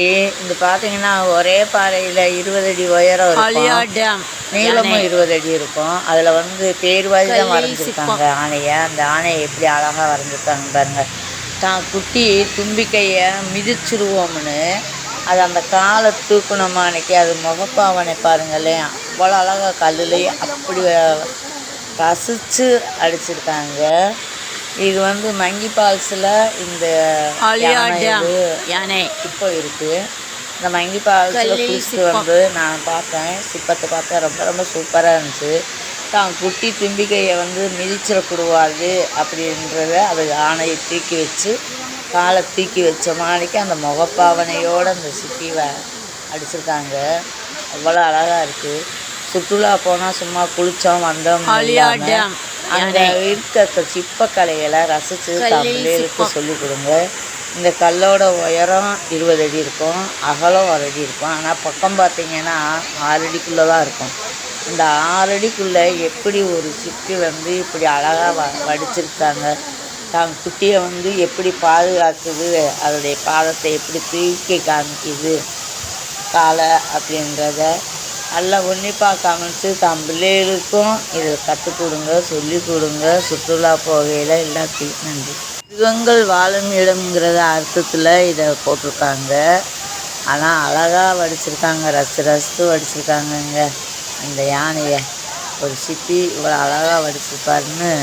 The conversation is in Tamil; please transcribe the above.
இது பார்த்தீங்கன்னா ஒரே பாறையில் 20 அடி உயரம் இருக்கும், நீளமும் 20 அடி இருக்கும். அதில் வந்து பேர்வாதி தான் வரைஞ்சிருக்காங்க ஆணையை. அந்த ஆணையை எப்படி அழகாக வரைஞ்சிருக்காங்க பாருங்க. தான் குட்டி தும்பிக்கையை மிதிச்சிருவோம்னு அது அந்த காலை தூக்கணுமா அன்னைக்கு அது முகப்பாவனை பாருங்களேன், அவ்வளோ அழகாக கல்லுலேயே அப்படி ரசித்து அடிச்சிருக்காங்க. இது வந்து மங்கி ஃபால்ஸில் இந்த யானை இப்போ இருக்குது. இந்த மங்கி ஃபால்ஸில் குளிச்சுட்டு வந்து நான் பார்த்தேன், சிப்பத்தை பார்த்தேன். ரொம்ப ரொம்ப சூப்பராக இருந்துச்சு. தான் குட்டி தும்பிக்கையை வந்து மிதிச்சிடக்கூடாது அப்படின்றத அது ஆணையை தூக்கி வச்சு காலை தூக்கி வச்ச மாதிரிக்கு அந்த முகப்பாவனையோடு அந்த சிப்பியை அடிச்சிருக்காங்க. அவ்வளோ அழகாக இருக்குது. சுற்றுலா போனால் சும்மா குளித்தோம் வந்தோம், அங்கே இருக்க சிற்பக்கலைகளை ரசித்து பிள்ளைகளுக்கு சொல்லிக் கொடுங்க. இந்த கல்லோட உயரம் 20 அடி இருக்கும், அகலம் 1 அடி இருக்கும். ஆனால் பக்கம் பார்த்திங்கன்னா 6 அடிக்குள்ளே தான் இருக்கும். இந்த 6 அடிக்குள்ளே எப்படி ஒரு சிப்பி வந்து இப்படி அழகாக வடிச்சிருக்காங்க. தான் குட்டியை வந்து எப்படி பாதுகாக்குது, அதோடைய பாதத்தை எப்படி தூக்கி காமிக்குது காலை அப்படின்றத நல்லா உன்னிப்பாக காமிச்சு தான் பிள்ளைகளுக்கும் இதை கற்றுக் கொடுங்க, சொல்லிக் கொடுங்க. சுற்றுலா போகையில் எல்லாத்தையும் நன்றி. மிருகங்கள் வாழும் இடம்ங்கிறத அர்த்தத்தில் இதை போட்டிருக்காங்க. ஆனால் அழகாக வடிச்சிருக்காங்க, ரசித்து வடிச்சிருக்காங்கங்க. அந்த யானையை ஒரு சிப்பி இவ்வளோ அழகாக வடிச்சிருப்பாருன்னு